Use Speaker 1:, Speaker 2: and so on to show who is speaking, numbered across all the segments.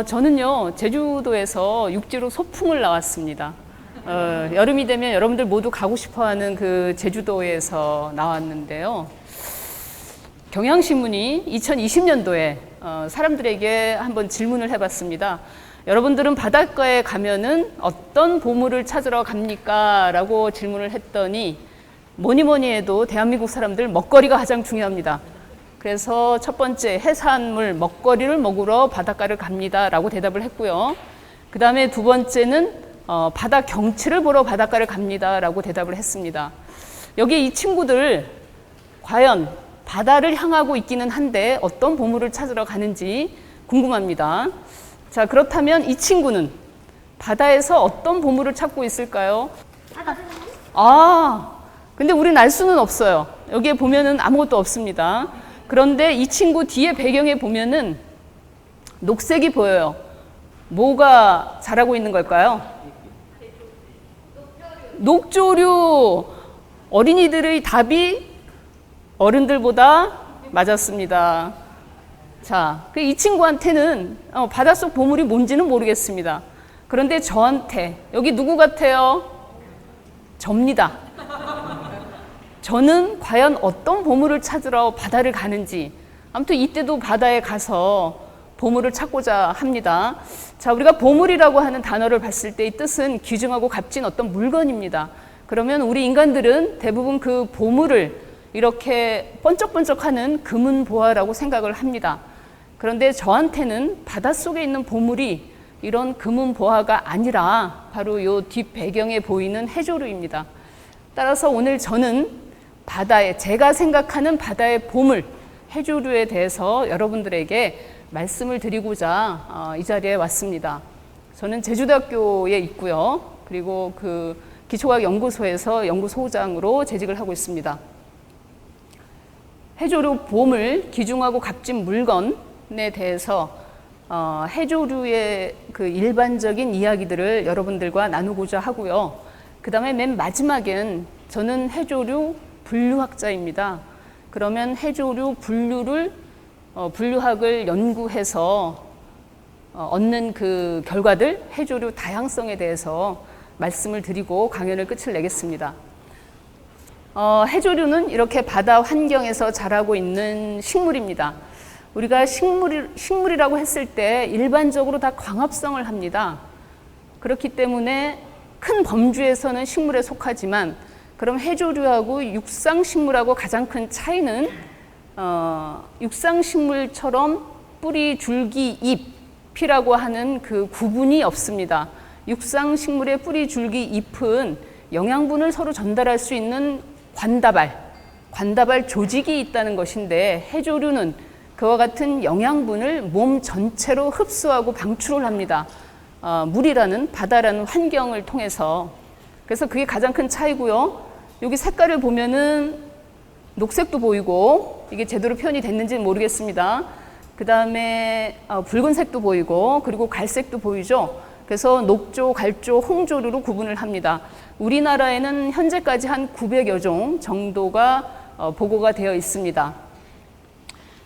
Speaker 1: 저는요, 제주도에서 육지로 소풍을 나왔습니다. 여름이 되면 여러분들 모두 가고 싶어 하는 그 제주도에서 나왔는데요. 경향신문이 2020년도에 사람들에게 한번 질문을 해봤습니다. 여러분들은 바닷가에 가면은 어떤 보물을 찾으러 갑니까? 라고 질문을 했더니 뭐니 해도 대한민국 사람들 먹거리가 가장 중요합니다. 그래서 첫 번째 해산물 먹거리를 먹으러 바닷가를 갑니다 라고 대답을 했고요. 그 다음에 두 번째는 바다 경치를 보러 바닷가를 갑니다 라고 대답을 했습니다. 여기 이 친구들 과연 바다를 향하고 있기는 한데 어떤 보물을 찾으러 가는지 궁금합니다. 자, 그렇다면 이 친구는 바다에서 어떤 보물을 찾고 있을까요? 근데 우린 알 수는 없어요. 여기에 보면은 아무것도 없습니다. 그런데 이 친구 뒤에 배경에 보면은 녹색이 보여요. 뭐가 자라고 있는 걸까요? 녹조류. 어린이들의 답이 어른들보다 맞았습니다. 자, 이 친구한테는 바닷속 보물이 뭔지는 모르겠습니다. 그런데 저한테 여기 누구 같아요? 접니다. 저는 과연 어떤 보물을 찾으러 바다를 가는지, 아무튼 이때도 바다에 가서 보물을 찾고자 합니다. 자, 우리가 보물이라고 하는 단어를 봤을 때 이 뜻은 귀중하고 값진 어떤 물건입니다. 그러면 우리 인간들은 대부분 그 보물을 이렇게 번쩍번쩍하는 금은보화라고 생각을 합니다. 그런데 저한테는 바닷속에 있는 보물이 이런 금은보화가 아니라 바로 이 뒷배경에 보이는 해조류입니다. 따라서 오늘 저는 바다에, 제가 생각하는 바다의 보물, 해조류에 대해서 여러분들에게 말씀을 드리고자 이 자리에 왔습니다. 저는 제주대학교에 있고요. 그리고 그 기초과학 연구소에서 연구소장으로 재직을 하고 있습니다. 해조류 보물, 귀중하고 값진 물건에 대해서 해조류의 그 일반적인 이야기들을 여러분들과 나누고자 하고요. 그 다음에 맨 마지막엔 저는 해조류 분류학자입니다. 그러면 해조류 분류학을 연구해서 얻는 그 결과들, 해조류 다양성에 대해서 말씀을 드리고 강연을 끝을 내겠습니다. 해조류는 이렇게 바다 환경에서 자라고 있는 식물입니다. 우리가 식물이라고 했을 때 일반적으로 다 광합성을 합니다. 그렇기 때문에 큰 범주에서는 식물에 속하지만, 그럼 해조류하고 육상식물하고 가장 큰 차이는 육상식물처럼 뿌리, 줄기, 잎이라고 하는 그 구분이 없습니다. 육상식물의 뿌리, 줄기, 잎은 영양분을 서로 전달할 수 있는 관다발 조직이 있다는 것인데, 해조류는 그와 같은 영양분을 몸 전체로 흡수하고 방출을 합니다. 물이라는, 바다라는 환경을 통해서. 그래서 그게 가장 큰 차이고요. 여기 색깔을 보면은 녹색도 보이고, 이게 제대로 표현이 됐는지는 모르겠습니다. 그 다음에 붉은색도 보이고, 그리고 갈색도 보이죠. 그래서 녹조, 갈조, 홍조류로 구분을 합니다. 우리나라에는 현재까지 한 900여 종 정도가 보고가 되어 있습니다.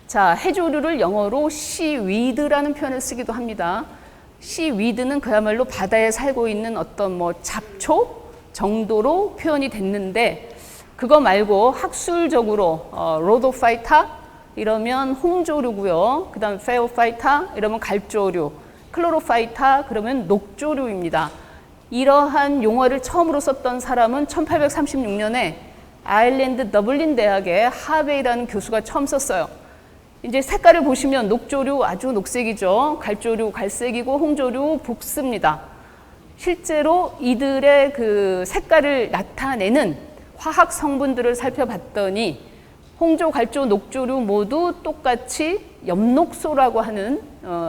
Speaker 1: 자, 해조류를 영어로 씨위드라는 표현을 쓰기도 합니다. 씨위드는 그야말로 바다에 살고 있는 어떤 잡초 정도로 표현이 됐는데, 그거 말고 학술적으로 로도파이타 이러면 홍조류고요. 그 다음 페오파이타 이러면 갈조류, 클로로파이타 그러면 녹조류입니다. 이러한 용어를 처음으로 썼던 사람은 1836년에 아일랜드 더블린 대학의 하베이라는 교수가 처음 썼어요. 이제 색깔을 보시면 녹조류 아주 녹색이죠. 갈조류 갈색이고 홍조류 북스입니다. 실제로 이들의 그 색깔을 나타내는 화학 성분들을 살펴봤더니 홍조, 갈조, 녹조류 모두 똑같이 엽록소라고 하는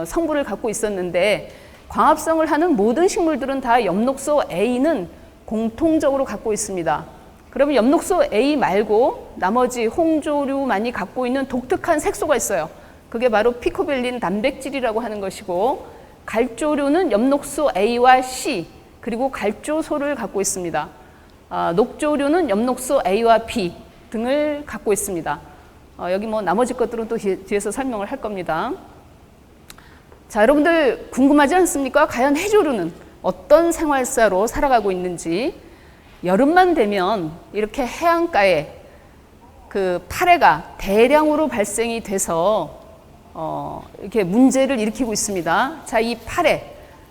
Speaker 1: 성분을 갖고 있었는데, 광합성을 하는 모든 식물들은 다 엽록소 A는 공통적으로 갖고 있습니다. 그러면 엽록소 A 말고 나머지 홍조류만이 갖고 있는 독특한 색소가 있어요. 그게 바로 피코빌린 단백질이라고 하는 것이고, 갈조류는 엽록소 A와 C 그리고 갈조소를 갖고 있습니다. 녹조류는 엽록소 A와 B 등을 갖고 있습니다. 여기 나머지 것들은 또 뒤에서 설명을 할 겁니다. 자, 여러분들 궁금하지 않습니까? 과연 해조류는 어떤 생활사로 살아가고 있는지. 여름만 되면 이렇게 해안가에 그 파래가 대량으로 발생이 돼서 이렇게 문제를 일으키고 있습니다. 자, 이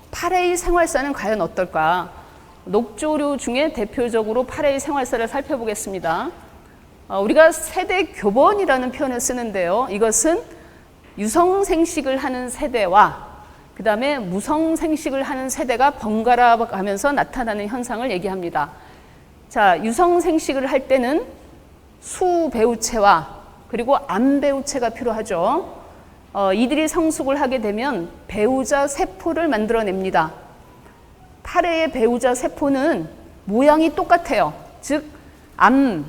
Speaker 1: 파래의 생활사는 과연 어떨까? 녹조류 중에 대표적으로 파래의 생활사를 살펴보겠습니다. 우리가 세대교번이라는 표현을 쓰는데요. 이것은 유성생식을 하는 세대와 그 다음에 무성생식을 하는 세대가 번갈아 가면서 나타나는 현상을 얘기합니다. 자, 유성생식을 할 때는 수배우체와 그리고 암배우체가 필요하죠. 이들이 성숙을 하게 되면 배우자 세포를 만들어냅니다. 파래의 배우자 세포는 모양이 똑같아요. 즉, 암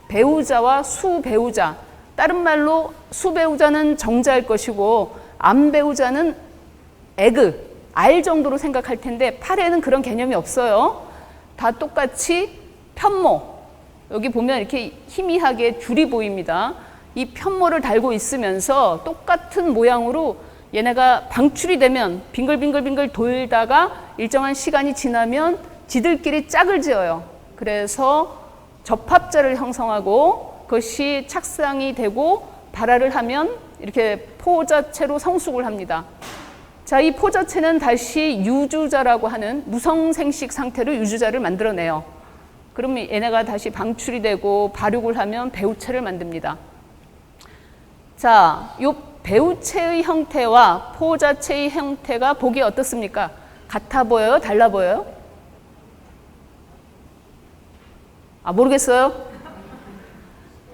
Speaker 1: 배우자와 수배우자. 다른 말로 수배우자는 정자일 것이고 암 배우자는 알 정도로 생각할 텐데 파래는 그런 개념이 없어요. 다 똑같이 편모. 여기 보면 이렇게 희미하게 줄이 보입니다. 이 편모를 달고 있으면서 똑같은 모양으로 얘네가 방출이 되면 빙글빙글빙글 돌다가 일정한 시간이 지나면 지들끼리 짝을 지어요. 그래서 접합자를 형성하고 그것이 착상이 되고 발화를 하면 이렇게 포자체로 성숙을 합니다. 자, 이 포자체는 다시 유주자라고 하는 무성생식 상태로 유주자를 만들어내요. 그러면 얘네가 다시 방출이 되고 발육을 하면 배우체를 만듭니다. 자, 요 배우체의 형태와 포자체의 형태가 보기 어떻습니까? 같아 보여요? 달라 보여요? 모르겠어요?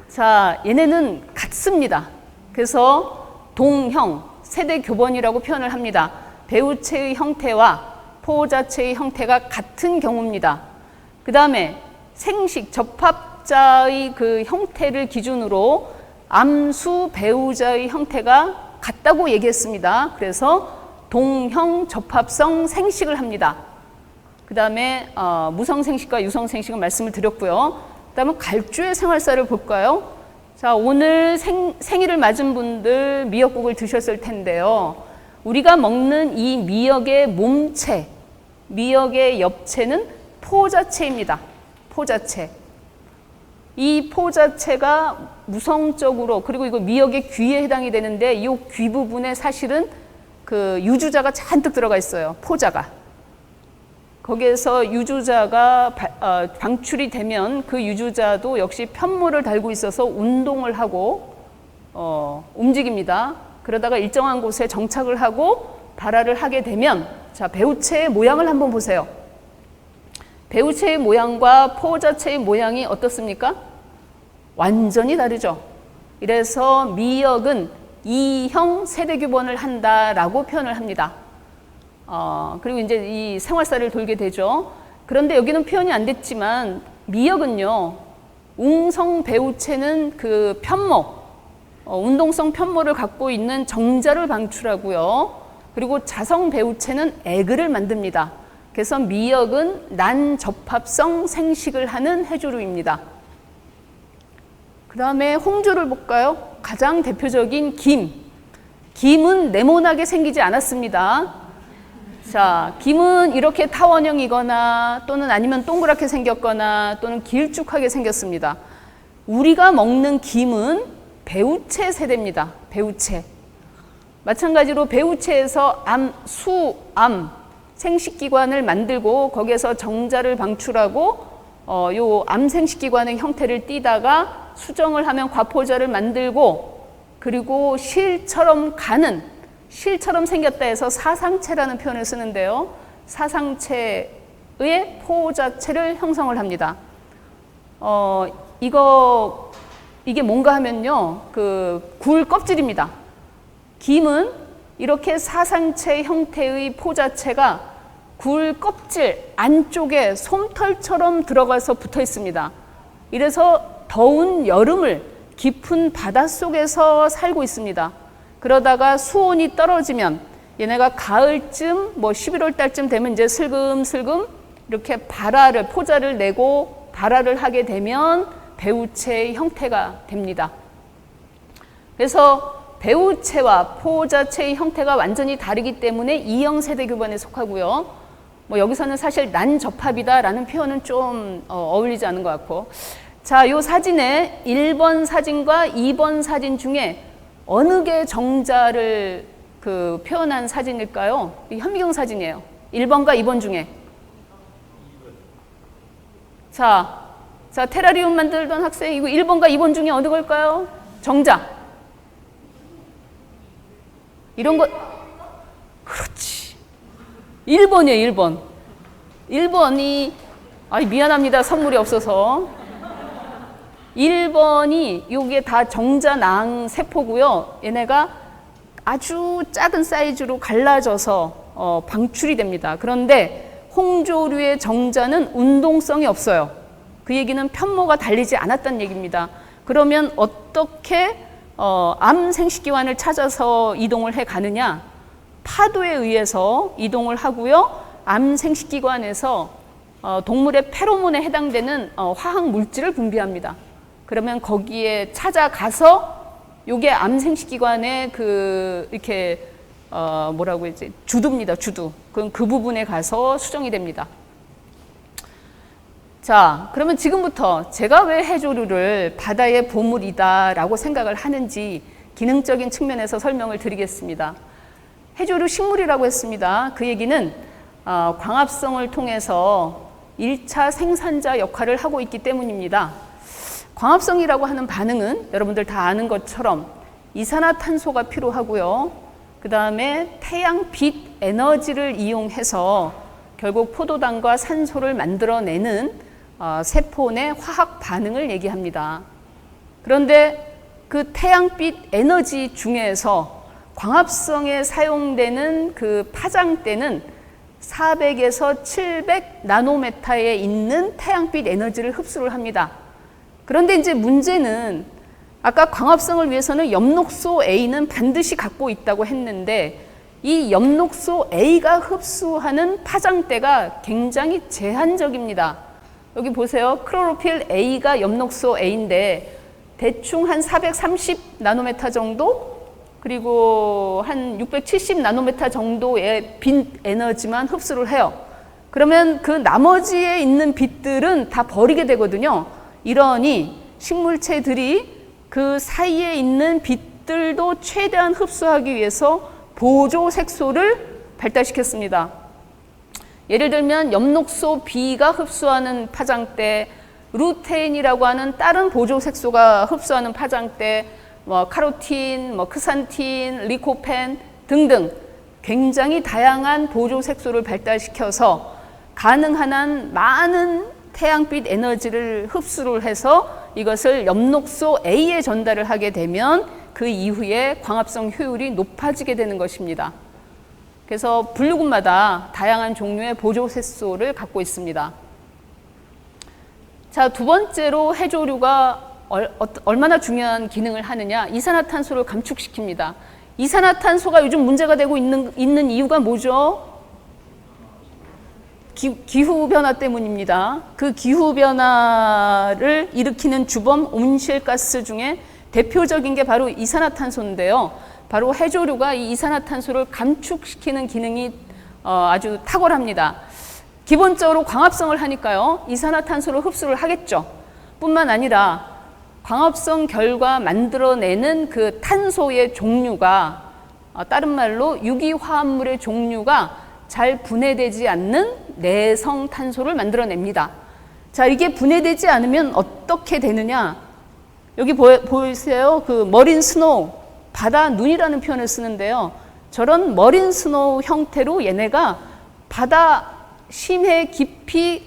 Speaker 1: 자, 얘네는 같습니다. 그래서 동형, 세대교번이라고 표현을 합니다. 배우체의 형태와 포자체의 형태가 같은 경우입니다. 그 다음에 생식, 접합자의 그 형태를 기준으로 암수 배우자의 형태가 같다고 얘기했습니다. 그래서 동형 접합성 생식을 합니다. 그 다음에 무성생식과 유성생식은 말씀을 드렸고요. 그 다음에 갈주의 생활사를 볼까요? 자, 오늘 생일을 맞은 분들 미역국을 드셨을 텐데요. 우리가 먹는 이 미역의 몸체, 미역의 엽체는 포자체입니다. 포자체. 이 포자체가 무성적으로, 그리고 이거 미역의 귀에 해당이 되는데 이 귀 부분에 사실은 그 유주자가 잔뜩 들어가 있어요. 포자가. 거기에서 유주자가 방출이 되면 그 유주자도 역시 편모를 달고 있어서 운동을 하고 움직입니다. 그러다가 일정한 곳에 정착을 하고 발화를 하게 되면, 자, 배우체의 모양을 한번 보세요. 배우체의 모양과 포자체의 모양이 어떻습니까? 완전히 다르죠. 이래서 미역은 2형 세대교번을 한다라고 표현을 합니다. 그리고 이제 이 생활사를 돌게 되죠. 그런데 여기는 표현이 안 됐지만 미역은요, 웅성 배우체는 그 편모, 운동성 편모를 갖고 있는 정자를 방출하고요. 그리고 자성 배우체는 에그를 만듭니다. 그래서 미역은 난접합성 생식을 하는 해조류입니다. 그 다음에 홍조를 볼까요? 가장 대표적인 김. 김은 네모나게 생기지 않았습니다. 자, 김은 이렇게 타원형이거나 또는 아니면 동그랗게 생겼거나 또는 길쭉하게 생겼습니다. 우리가 먹는 김은 배우체 세대입니다. 배우체. 마찬가지로 배우체에서 수암 생식기관을 만들고 거기에서 정자를 방출하고 요 암생식기관의 형태를 띠다가 수정을 하면 과포자를 만들고, 그리고 실처럼 생겼다 해서 사상체라는 표현을 쓰는데요. 사상체의 포자체를 형성을 합니다. 이게 뭔가 하면요, 그 굴 껍질입니다. 김은 이렇게 사상체 형태의 포자체가 굴 껍질 안쪽에 솜털처럼 들어가서 붙어 있습니다. 이래서 더운 여름을 깊은 바닷속에서 살고 있습니다. 그러다가 수온이 떨어지면 얘네가 가을쯤, 11월 달쯤 되면 이제 슬금슬금 이렇게 포자를 내고 발화를 하게 되면 배우체의 형태가 됩니다. 그래서 배우체와 포자체의 형태가 완전히 다르기 때문에 E형 세대교반에 속하고요. 뭐 여기서는 사실 난접합이다라는 표현은 좀 어울리지 않은 것 같고. 자, 이 사진에 1번 사진과 2번 사진 중에 어느 게 정자를 표현한 사진일까요? 이 현미경 사진이에요. 1번과 2번 중에. 자, 테라리움 만들던 학생, 이거 1번과 2번 중에 어느 걸까요? 정자. 이런 거, 그렇지. 1번이에요, 1번. 1번이, 미안합니다. 선물이 없어서. 1번이, 요게 다 정자낭 세포고요. 얘네가 아주 작은 사이즈로 갈라져서 방출이 됩니다. 그런데 홍조류의 정자는 운동성이 없어요. 그 얘기는 편모가 달리지 않았다는 얘기입니다. 그러면 어떻게 암 생식기관을 찾아서 이동을 해 가느냐? 파도에 의해서 이동을 하고요. 암 생식기관에서 동물의 페로몬에 해당되는 화학 물질을 분비합니다. 그러면 거기에 찾아가서 요게 암 생식기관의 이렇게 뭐라고 했지? 주두입니다. 주두. 그럼 그 부분에 가서 수정이 됩니다. 자, 그러면 지금부터 제가 왜 해조류를 바다의 보물이다라고 생각을 하는지 기능적인 측면에서 설명을 드리겠습니다. 해조류 식물이라고 했습니다. 그 얘기는 광합성을 통해서 1차 생산자 역할을 하고 있기 때문입니다. 광합성이라고 하는 반응은 여러분들 다 아는 것처럼 이산화탄소가 필요하고요. 그 다음에 태양빛 에너지를 이용해서 결국 포도당과 산소를 만들어내는 세포 내 화학 반응을 얘기합니다. 그런데 그 태양빛 에너지 중에서 광합성에 사용되는 그 파장대는 400에서 700 나노메타에 있는 태양빛 에너지를 흡수를 합니다. 그런데 이제 문제는 아까 광합성을 위해서는 엽록소 A는 반드시 갖고 있다고 했는데 이 엽록소 A가 흡수하는 파장대가 굉장히 제한적입니다. 여기 보세요. 클로로필 A가 엽록소 A인데 대충 한 430 나노메타 정도 그리고 한 670 나노메타 정도의 빛 에너지만 흡수를 해요. 그러면 그 나머지에 있는 빛들은 다 버리게 되거든요. 이러니 식물체들이 그 사이에 있는 빛들도 최대한 흡수하기 위해서 보조 색소를 발달시켰습니다. 예를 들면 엽록소 B가 흡수하는 파장대, 루테인이라고 하는 다른 보조 색소가 흡수하는 파장대, 카로틴, 크산틴, 리코펜 등등 굉장히 다양한 보조 색소를 발달시켜서 가능한 한 많은 태양빛 에너지를 흡수를 해서 이것을 엽록소 A에 전달을 하게 되면 그 이후에 광합성 효율이 높아지게 되는 것입니다. 그래서 분류군마다 다양한 종류의 보조 색소를 갖고 있습니다. 자, 두 번째로 해조류가 얼마나 중요한 기능을 하느냐? 이산화탄소를 감축시킵니다. 이산화탄소가 요즘 문제가 되고 있는 이유가 뭐죠? 기후변화 때문입니다. 그 기후변화를 일으키는 주범 온실가스 중에 대표적인 게 바로 이산화탄소인데요. 바로 해조류가 이 이산화탄소를 감축시키는 기능이 아주 탁월합니다. 기본적으로 광합성을 하니까요. 이산화탄소를 흡수를 하겠죠. 뿐만 아니라 광합성 결과 만들어내는 그 탄소의 종류가 다른 말로 유기화합물의 종류가 잘 분해되지 않는 내성 탄소를 만들어냅니다. 자, 이게 분해되지 않으면 어떻게 되느냐? 여기 보이세요? 그 머린 스노우, 바다 눈이라는 표현을 쓰는데요. 저런 머린 스노우 형태로 얘네가 바다 심해 깊이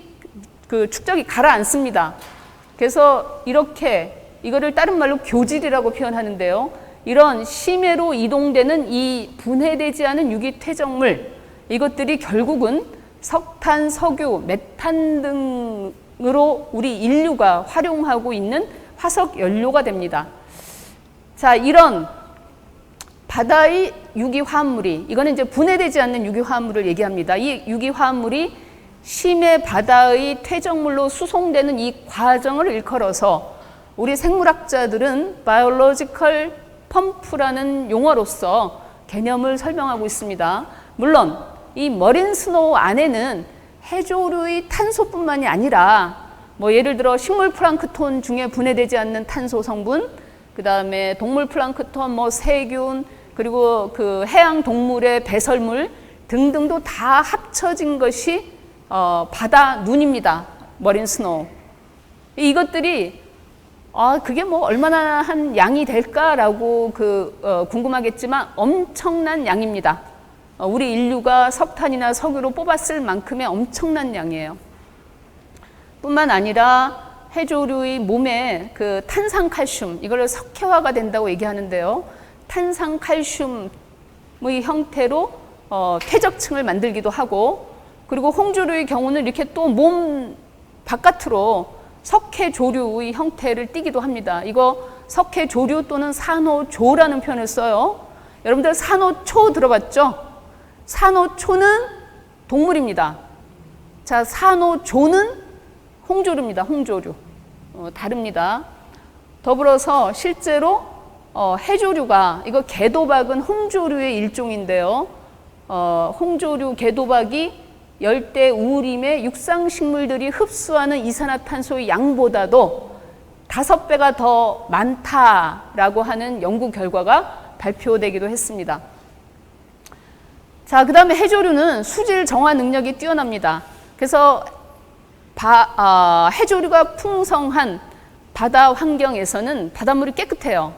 Speaker 1: 그 축적이 가라앉습니다. 그래서 이거를 다른 말로 교질이라고 표현하는데요. 이런 심해로 이동되는 이 분해되지 않은 유기 퇴적물, 이것들이 결국은 석탄, 석유, 메탄 등으로 우리 인류가 활용하고 있는 화석 연료가 됩니다. 자, 이런 바다의 유기화합물이, 이거는 이제 분해되지 않는 유기화합물을 얘기합니다. 이 유기화합물이 심해 바다의 퇴적물로 수송되는 이 과정을 일컬어서 우리 생물학자들은 biological 펌프라는 용어로서 개념을 설명하고 있습니다. 물론 이 머린 스노우 안에는 해조류의 탄소뿐만이 아니라 뭐 예를 들어 식물 플랑크톤 중에 분해되지 않는 탄소 성분, 그 다음에 동물 플랑크톤, 뭐 세균, 그리고 그 해양 동물의 배설물 등등도 다 합쳐진 것이 바다 눈입니다. 머린 스노우. 이것들이 그게 뭐 얼마나 한 양이 될까라고 궁금하겠지만 엄청난 양입니다. 우리 인류가 석탄이나 석유로 뽑았을 만큼의 엄청난 양이에요. 뿐만 아니라 해조류의 몸에 그 탄산칼슘, 이걸 석회화가 된다고 얘기하는데요. 탄산칼슘의 형태로 퇴적층을 만들기도 하고, 그리고 홍조류의 경우는 이렇게 또 몸 바깥으로 석회조류의 형태를 띠기도 합니다. 이거 석회조류 또는 산호조라는 표현을 써요. 여러분들 산호초 들어봤죠? 산호초는 동물입니다. 자, 산호조는 홍조류입니다. 홍조류. 다릅니다. 더불어서 실제로 해조류가, 이거 개도박은 홍조류의 일종인데요. 홍조류 개도박이 열대 우림의 육상식물들이 흡수하는 이산화탄소의 양보다도 5배가 더 많다라고 하는 연구 결과가 발표되기도 했습니다. 자, 그 다음에 해조류는 수질 정화 능력이 뛰어납니다. 그래서 해조류가 풍성한 바다 환경에서는 바닷물이 깨끗해요.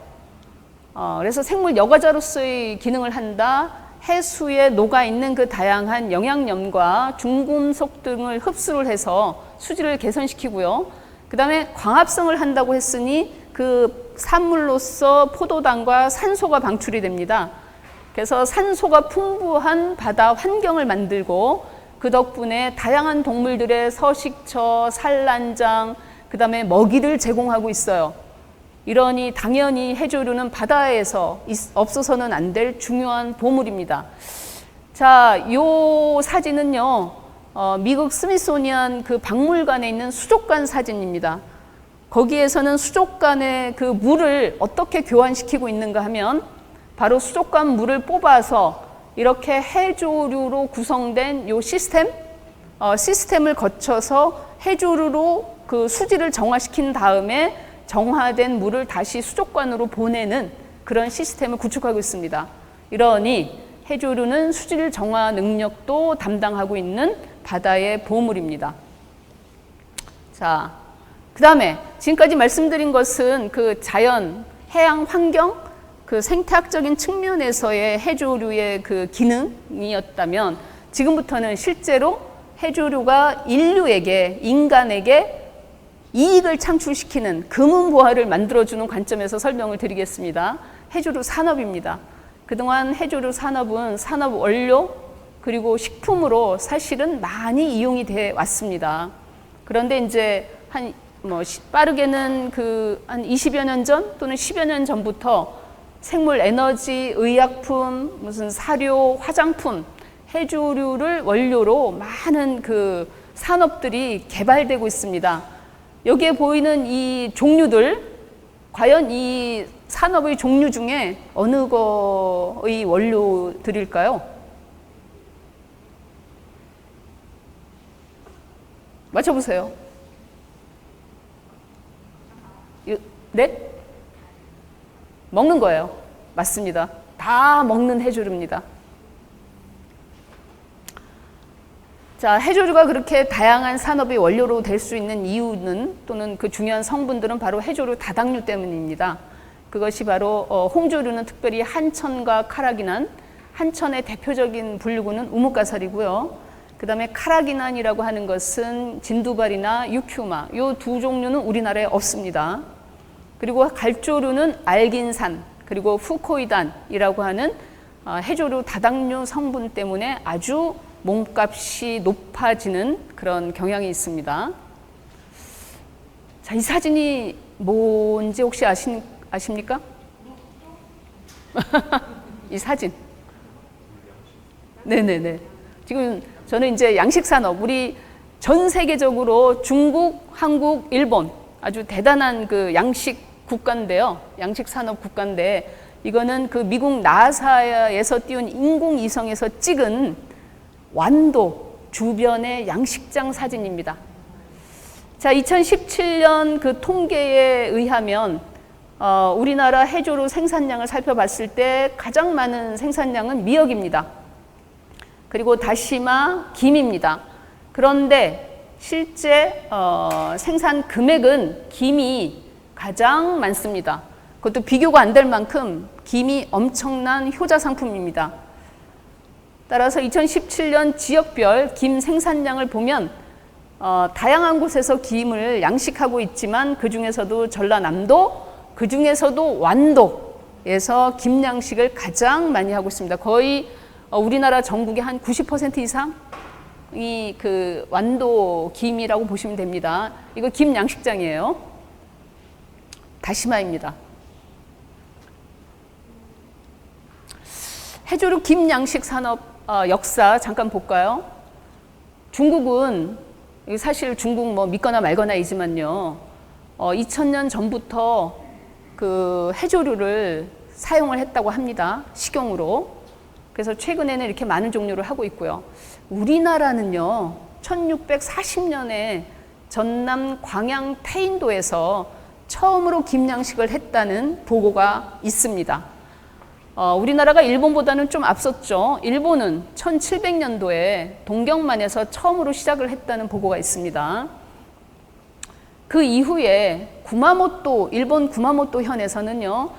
Speaker 1: 그래서 생물 여과자로서의 기능을 한다. 해수에 녹아있는 그 다양한 영양염과 중금속 등을 흡수를 해서 수질을 개선시키고요. 그 다음에 광합성을 한다고 했으니 그 산물로서 포도당과 산소가 방출이 됩니다. 그래서 산소가 풍부한 바다 환경을 만들고, 그 덕분에 다양한 동물들의 서식처, 산란장, 그 다음에 먹이를 제공하고 있어요. 이러니 당연히 해조류는 바다에서 없어서는 안 될 중요한 보물입니다. 자, 요 사진은요, 미국 스미소니안 그 박물관에 있는 수족관 사진입니다. 거기에서는 수족관의 그 물을 어떻게 교환시키고 있는가 하면, 바로 수족관 물을 뽑아서 이렇게 해조류로 구성된 요 시스템을 거쳐서 해조류로 그 수질을 정화시킨 다음에 정화된 물을 다시 수족관으로 보내는 그런 시스템을 구축하고 있습니다. 이러니 해조류는 수질 정화 능력도 담당하고 있는 바다의 보물입니다. 자, 그 다음에 지금까지 말씀드린 것은 그 자연, 해양 환경, 그 생태학적인 측면에서의 해조류의 그 기능이었다면, 지금부터는 실제로 해조류가 인간에게 이익을 창출시키는 금은보화를 만들어주는 관점에서 설명을 드리겠습니다. 해조류 산업입니다. 그동안 해조류 산업은 산업 원료 그리고 식품으로 사실은 많이 이용이 돼 왔습니다. 그런데 이제 빠르게는 한 20여 년 전 또는 10여 년 전부터 생물 에너지, 의약품, 무슨 사료, 화장품, 해조류를 원료로 많은 그 산업들이 개발되고 있습니다. 여기에 보이는 이 종류들, 과연 이 산업의 종류 중에 어느 거의 원료들일까요? 맞춰보세요. 네? 먹는 거예요. 맞습니다. 다 먹는 해조류입니다. 자, 해조류가 그렇게 다양한 산업의 원료로 될 수 있는 이유는, 또는 그 중요한 성분들은 바로 해조류 다당류 때문입니다. 그것이 바로 홍조류는 특별히 한천과 카라기난, 한천의 대표적인 분류구는 우뭇가살이고요. 그 다음에 카라기난이라고 하는 것은 진두발이나 유큐마, 이 두 종류는 우리나라에 없습니다. 그리고 갈조류는 알긴산, 그리고 후코이단이라고 하는 해조류 다당류 성분 때문에 아주 몸값이 높아지는 그런 경향이 있습니다. 자, 이 사진이 뭔지 혹시 아십니까? 이 사진. 네네네. 지금 저는 이제 양식산업, 우리 전 세계적으로 중국, 한국, 일본 아주 대단한 그 양식 국가인데요. 양식산업 국가인데, 이거는 그 미국 나사에서 띄운 인공위성에서 찍은 완도 주변의 양식장 사진입니다. 자, 2017년 그 통계에 의하면 우리나라 해조류 생산량을 살펴봤을 때 가장 많은 생산량은 미역입니다. 그리고 다시마, 김입니다. 그런데 실제 생산 금액은 김이 가장 많습니다. 그것도 비교가 안 될 만큼 김이 엄청난 효자 상품입니다. 따라서 2017년 지역별 김 생산량을 보면 다양한 곳에서 김을 양식하고 있지만 그 중에서도 전라남도, 그 중에서도 완도에서 김 양식을 가장 많이 하고 있습니다. 거의 우리나라 전국의 한 90% 이상이 그 완도 김이라고 보시면 됩니다. 이거 김 양식장이에요. 다시마입니다. 해조류 김 양식 산업 역사 잠깐 볼까요? 중국은 사실 중국 뭐 믿거나 말거나이지만요. 2000년 전부터 그 해조류를 사용을 했다고 합니다. 식용으로. 그래서 최근에는 이렇게 많은 종류를 하고 있고요. 우리나라는요. 1640년에 전남 광양 태인도에서 처음으로 김 양식을 했다는 보고가 있습니다. 우리나라가 일본보다는 좀 앞섰죠. 일본은 1700년도에 동경만에서 처음으로 시작을 했다는 보고가 있습니다. 그 이후에 구마모토, 일본 구마모토 현에서는요,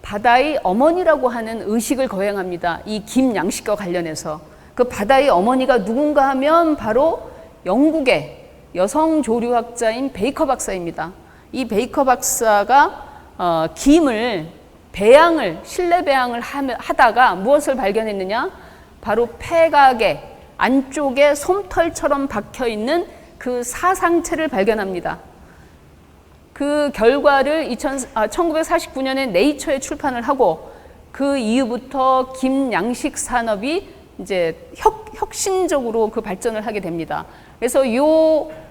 Speaker 1: 바다의 어머니라고 하는 의식을 거행합니다. 이 김 양식과 관련해서. 그 바다의 어머니가 누군가 하면 바로 영국의 여성 조류학자인 베이커 박사입니다. 이 베이커 박사가 김을 실내 배양을 하다가 무엇을 발견했느냐? 바로 폐각의 안쪽에 솜털처럼 박혀 있는 그 사상체를 발견합니다. 그 결과를 1949년에 네이처에 출판을 하고 그 이후부터 김 양식 산업이 이제 혁신적으로 그 발전을 하게 됩니다. 그래서 이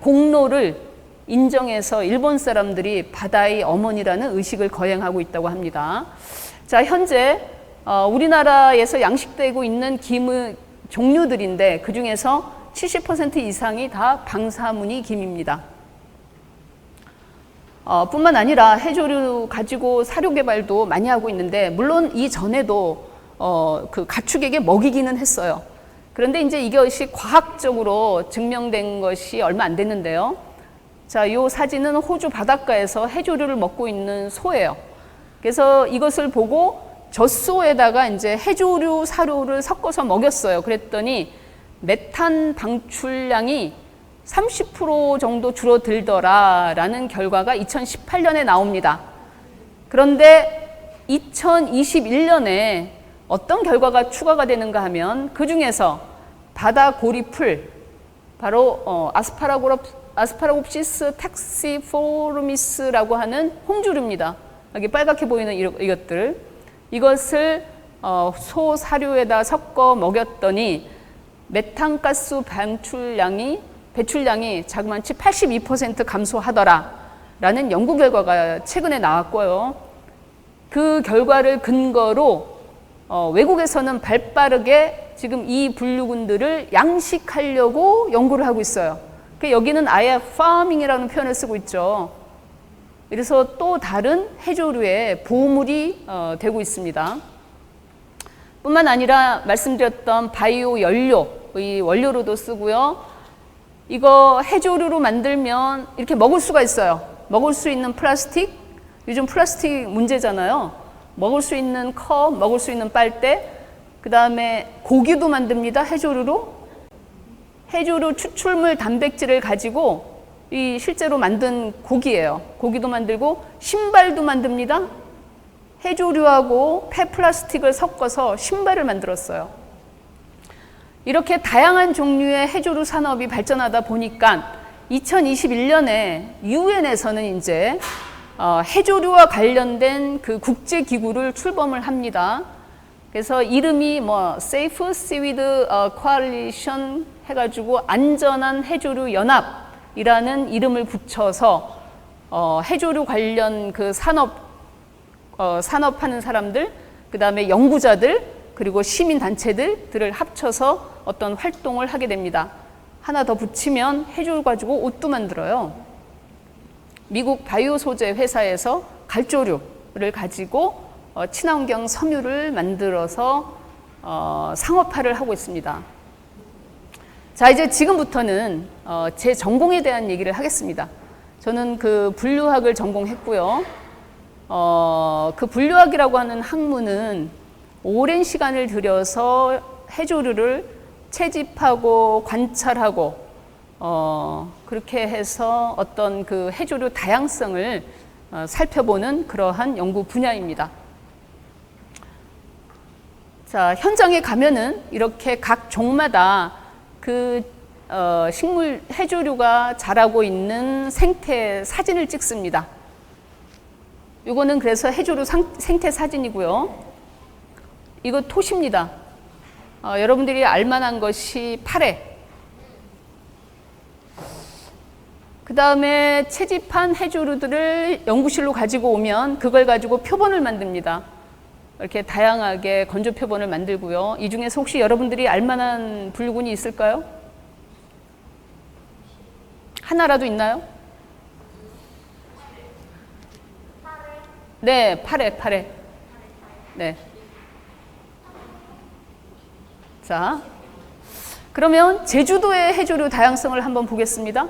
Speaker 1: 공로를 인정해서 일본 사람들이 바다의 어머니라는 의식을 거행하고 있다고 합니다. 자, 현재 우리나라에서 양식되고 있는 김의 종류들인데 그 중에서 70% 이상이 다 방사무늬 김입니다. 뿐만 아니라 해조류 가지고 사료 개발도 많이 하고 있는데 물론 이전에도 그 가축에게 먹이기는 했어요. 그런데 이제 이것이 과학적으로 증명된 것이 얼마 안 됐는데요. 자, 이 사진은 호주 바닷가에서 해조류를 먹고 있는 소예요. 그래서 이것을 보고 젖소에다가 이제 해조류 사료를 섞어서 먹였어요. 그랬더니 메탄 방출량이 30% 정도 줄어들더라라는 결과가 2018년에 나옵니다. 그런데 2021년에 어떤 결과가 추가가 되는가 하면 그 중에서 바다 고리풀, 바로 아스파라고피스 탁시포르미스라고 하는 홍조류입니다. 여기 빨갛게 보이는 이것들, 이것을 소 사료에다 섞어 먹였더니 메탄가스 배출량이 자그마치 82% 감소하더라라는 연구 결과가 최근에 나왔고요. 그 결과를 근거로 외국에서는 발빠르게 지금 이 분류군들을 양식하려고 연구를 하고 있어요. 여기는 아예 파밍이라는 표현을 쓰고 있죠. 그래서 또 다른 해조류의 보물이 되고 있습니다. 뿐만 아니라 말씀드렸던 바이오 연료의 원료로도 쓰고요. 이거 해조류로 만들면 이렇게 먹을 수가 있어요. 먹을 수 있는 플라스틱, 요즘 플라스틱 문제잖아요. 먹을 수 있는 컵, 먹을 수 있는 빨대, 그 다음에 고기도 만듭니다. 해조류로. 해조류 추출물 단백질을 가지고 이 실제로 만든 고기예요. 고기도 만들고 신발도 만듭니다. 해조류하고 폐플라스틱을 섞어서 신발을 만들었어요. 이렇게 다양한 종류의 해조류 산업이 발전하다 보니까 2021년에 유엔에서는 이제 해조류와 관련된 그 국제 기구를 출범을 합니다. 그래서 이름이 Safe Seaweed Coalition 해가지고 안전한 해조류 연합이라는 이름을 붙여서 해조류 관련 그 산업하는 사람들, 그 다음에 연구자들, 그리고 시민단체들을 합쳐서 어떤 활동을 하게 됩니다. 하나 더 붙이면 해조류 가지고 옷도 만들어요. 미국 바이오 소재 회사에서 갈조류를 가지고 친환경 섬유를 만들어서 상업화를 하고 있습니다. 자, 이제 지금부터는 제 전공에 대한 얘기를 하겠습니다. 저는 그 분류학을 전공했고요. 그 분류학이라고 하는 학문은 오랜 시간을 들여서 해조류를 채집하고 관찰하고 그렇게 해서 어떤 그 해조류 다양성을 살펴보는 그러한 연구 분야입니다. 자, 현장에 가면은 이렇게 각 종마다 그 식물 해조류가 자라고 있는 생태 사진을 찍습니다. 이거는 그래서 해조류 생태 사진이고요. 이거 토시입니다. 여러분들이 알만한 것이 파래. 그 다음에 채집한 해조류들을 연구실로 가지고 오면 그걸 가지고 표본을 만듭니다. 이렇게 다양하게 건조 표본을 만들고요. 이 중에서 혹시 여러분들이 알만한 분류군이 있을까요? 하나라도 있나요? 네, 파래. 네. 자, 그러면 제주도의 해조류 다양성을 한번 보겠습니다.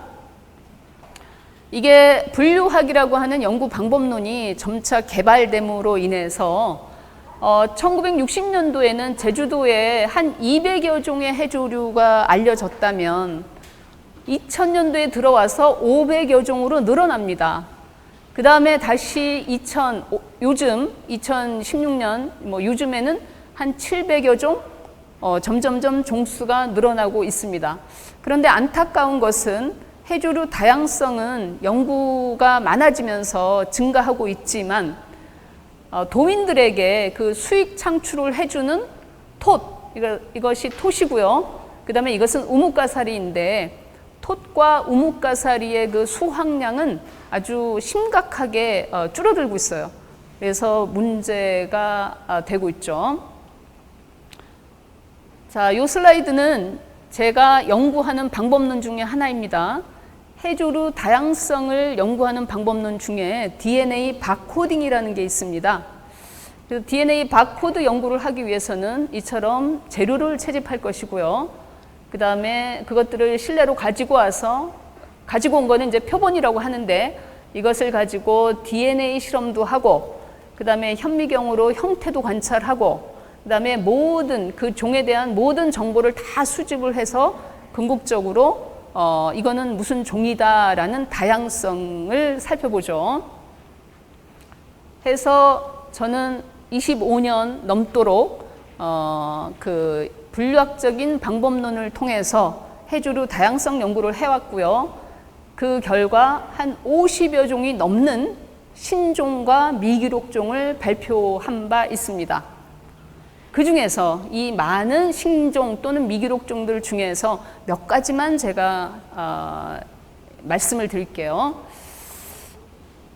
Speaker 1: 이게 분류학이라고 하는 연구 방법론이 점차 개발됨으로 인해서 1960년도에는 제주도에 한 200여 종의 해조류가 알려졌다면 2000년도에 들어와서 500여 종으로 늘어납니다. 그 다음에 다시 2016년 요즘에는 한 700여 종 점점점 종수가 늘어나고 있습니다. 그런데 안타까운 것은 해조류 다양성은 연구가 많아지면서 증가하고 있지만 도민들에게 그 수익 창출을 해주는 이것이 톳이고요. 그 다음에 이것은 우뭇가사리인데 톳과 우뭇가사리의 그 수확량은 아주 심각하게 줄어들고 있어요. 그래서 문제가 되고 있죠. 자, 이 슬라이드는 제가 연구하는 방법론 중에 하나입니다. 해조류 다양성을 연구하는 방법론 중에 DNA 바코딩이라는 게 있습니다. 그래서 DNA 바코드 연구를 하기 위해서는 이처럼 재료를 채집할 것이고요. 그 다음에 그것들을 실내로 가지고 온 거는 이제 표본이라고 하는데 이것을 가지고 DNA 실험도 하고 그 다음에 현미경으로 형태도 관찰하고 그 다음에 모든 그 종에 대한 모든 정보를 다 수집을 해서 궁극적으로 이거는 무슨 종이다라는 다양성을 살펴보죠. 해서 저는 25년 넘도록 그 분류학적인 방법론을 통해서 해조류 다양성 연구를 해왔고요. 그 결과 한 50여 종이 넘는 신종과 미기록종을 발표한 바 있습니다. 그 중에서 이 많은 신종 또는 미기록종들 중에서 몇 가지만 제가 말씀을 드릴게요.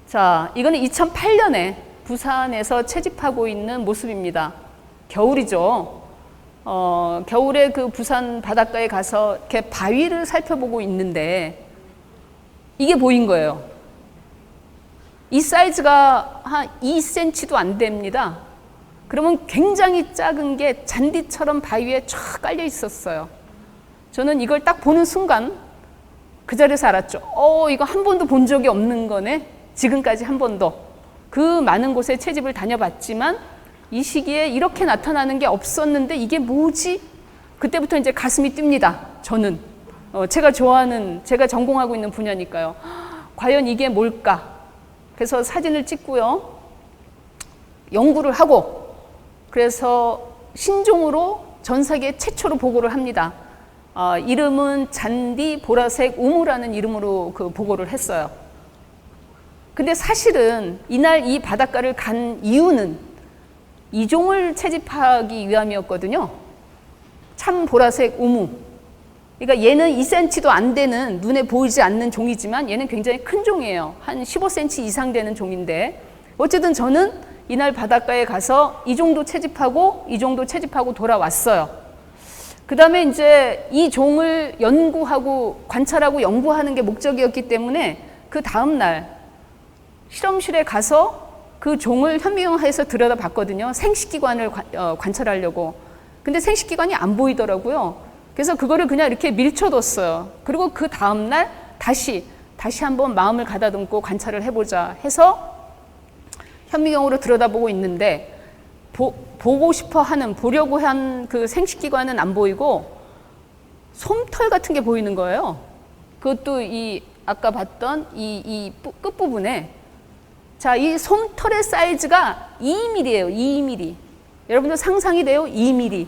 Speaker 1: 자, 이거는 2008년에 부산에서 채집하고 있는 모습입니다. 겨울이죠. 겨울에 그 부산 바닷가에 가서 이렇게 바위를 살펴보고 있는데 이게 보인 거예요. 이 사이즈가 한 2cm도 안 됩니다. 그러면 굉장히 작은 게 잔디처럼 바위에 쫙 깔려 있었어요. 저는 이걸 딱 보는 순간 그 자리에서 알았죠. 이거 한 번도 본 적이 없는 거네. 지금까지 한 번도. 그 많은 곳에 채집을 다녀봤지만 이 시기에 이렇게 나타나는 게 없었는데 이게 뭐지? 그때부터 이제 가슴이 뜁니다. 저는. 제가 전공하고 있는 분야니까요. 과연 이게 뭘까? 그래서 사진을 찍고요. 연구를 하고 그래서 신종으로 전 세계 최초로 보고를 합니다. 이름은 잔디 보라색 우무라는 이름으로 그 보고를 했어요. 근데 사실은 이날 이 바닷가를 간 이유는 이 종을 채집하기 위함이었거든요. 참 보라색 우무. 그러니까 얘는 2cm도 안 되는 눈에 보이지 않는 종이지만 얘는 굉장히 큰 종이에요. 한 15cm 이상 되는 종인데 어쨌든 저는 이날 바닷가에 가서 이 정도 채집하고 이 정도 채집하고 돌아왔어요. 그 다음에 이제 이 종을 연구하고 관찰하고 연구하는 게 목적이었기 때문에 그 다음날 실험실에 가서 그 종을 현미경에서 들여다봤거든요. 생식기관을 관찰하려고. 근데 생식기관이 안 보이더라고요. 그래서 그거를 그냥 이렇게 밀쳐뒀어요. 그리고 그 다음날 다시 한번 마음을 가다듬고 관찰을 해보자 해서 현미경으로 들여다보고 있는데 보고 싶어 하는, 보려고 한 그 생식기관은 안 보이고 솜털 같은 게 보이는 거예요. 그것도 이 아까 봤던 이 끝부분에, 자, 이 솜털의 사이즈가 2mm예요. 2mm. 여러분들 상상이 돼요? 2mm.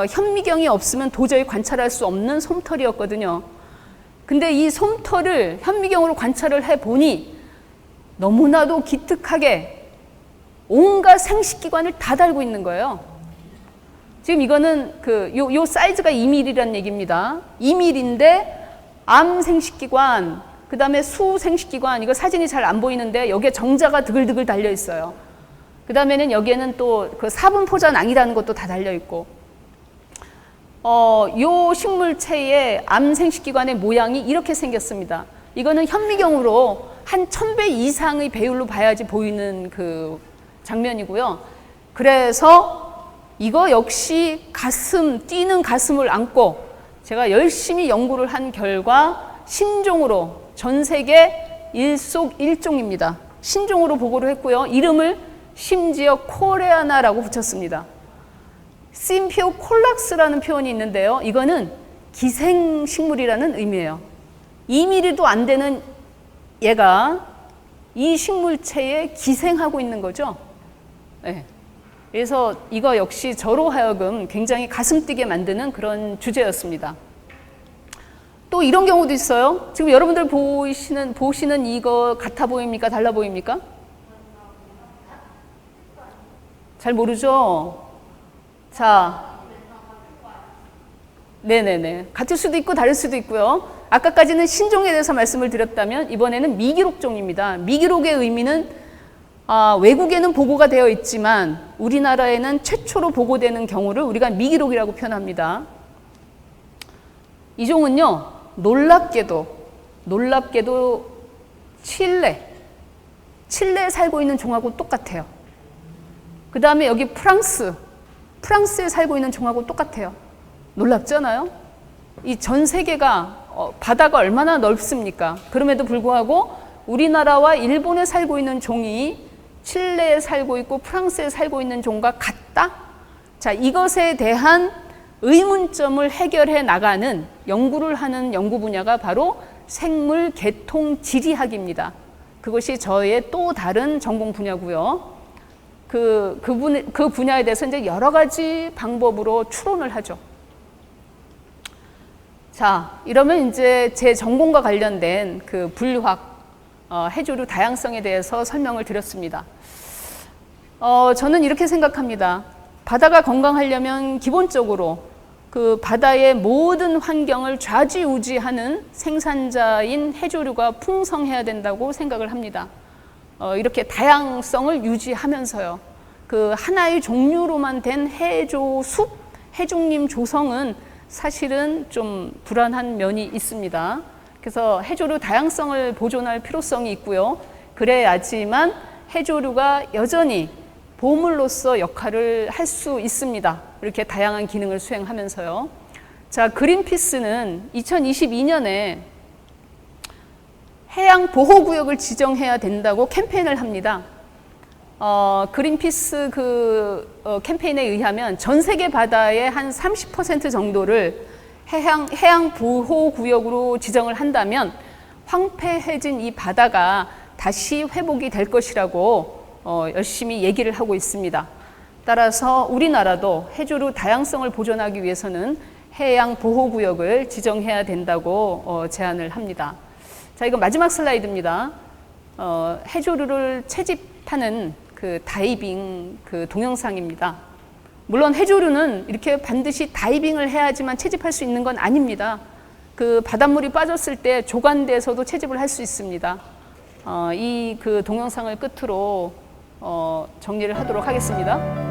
Speaker 1: 현미경이 없으면 도저히 관찰할 수 없는 솜털이었거든요. 근데 이 솜털을 현미경으로 관찰을 해보니 너무나도 기특하게 온갖 생식기관을 다 달고 있는 거예요. 지금 이거는 요 사이즈가 2mm라는 얘기입니다. 2mm인데 암 생식기관, 그 다음에 수 생식기관, 이거 사진이 잘 안 보이는데 여기에 정자가 드글드글 달려 있어요. 그 다음에는 여기에는 또 그 사분포자낭이라는 것도 다 달려 있고, 요 식물체의 암 생식기관의 모양이 이렇게 생겼습니다. 이거는 현미경으로 한 1000배 이상의 배율로 봐야지 보이는 그 장면이고요. 그래서 이거 역시 뛰는 가슴을 안고 제가 열심히 연구를 한 결과 신종으로 전 세계 일속일종입니다. 신종으로 보고를 했고요. 이름을 심지어 코레아나라고 붙였습니다. 심피오콜락스라는 표현이 있는데요. 이거는 기생식물이라는 의미예요. 2mm도 안 되는 얘가 이 식물체에 기생하고 있는 거죠. 네. 그래서 이거 역시 저로 하여금 굉장히 가슴 뛰게 만드는 그런 주제였습니다. 또 이런 경우도 있어요. 지금 여러분들 보시는 이거 같아 보입니까? 달라 보입니까? 잘 모르죠? 자, 네네네. 같을 수도 있고 다를 수도 있고요. 아까까지는 신종에 대해서 말씀을 드렸다면 이번에는 미기록종입니다. 미기록의 의미는 외국에는 보고가 되어 있지만 우리나라에는 최초로 보고되는 경우를 우리가 미기록이라고 표현합니다. 이 종은요, 놀랍게도 칠레에 살고 있는 종하고 똑같아요. 그 다음에 여기 프랑스에 살고 있는 종하고 똑같아요. 놀랍잖아요? 이 전 세계가 바다가 얼마나 넓습니까? 그럼에도 불구하고 우리나라와 일본에 살고 있는 종이 칠레에 살고 있고 프랑스에 살고 있는 종과 같다? 자, 이것에 대한 의문점을 해결해 나가는 연구를 하는 연구 분야가 바로 생물 계통 지리학입니다. 그것이 저의 또 다른 전공 분야고요. 그 분야에 대해서 이제 여러 가지 방법으로 추론을 하죠. 자, 이러면 이제 제 전공과 관련된 그 분류학, 해조류 다양성에 대해서 설명을 드렸습니다. 저는 이렇게 생각합니다. 바다가 건강하려면 기본적으로 그 바다의 모든 환경을 좌지우지하는 생산자인 해조류가 풍성해야 된다고 생각을 합니다. 이렇게 다양성을 유지하면서요. 그 하나의 종류로만 된 해조숲, 해중림 조성은 사실은 좀 불안한 면이 있습니다. 그래서 해조류 다양성을 보존할 필요성이 있고요. 그래야지만 해조류가 여전히 보물로서 역할을 할 수 있습니다. 이렇게 다양한 기능을 수행하면서요. 자, 그린피스는 2022년에 해양 보호구역을 지정해야 된다고 캠페인을 합니다. 그린피스 캠페인에 의하면 전 세계 바다의 한 30% 정도를 해양 보호구역으로 지정을 한다면 황폐해진 이 바다가 다시 회복이 될 것이라고 열심히 얘기를 하고 있습니다. 따라서 우리나라도 해조류 다양성을 보존하기 위해서는 해양 보호구역을 지정해야 된다고 제안을 합니다. 자, 이거 마지막 슬라이드입니다. 해조류를 채집하는 그 다이빙 그 동영상입니다. 물론 해조류는 이렇게 반드시 다이빙을 해야지만 채집할 수 있는 건 아닙니다. 그 바닷물이 빠졌을 때 조간대에서도 채집을 할 수 있습니다. 이 그 동영상을 끝으로 정리를 하도록 하겠습니다.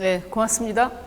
Speaker 1: 네, 고맙습니다.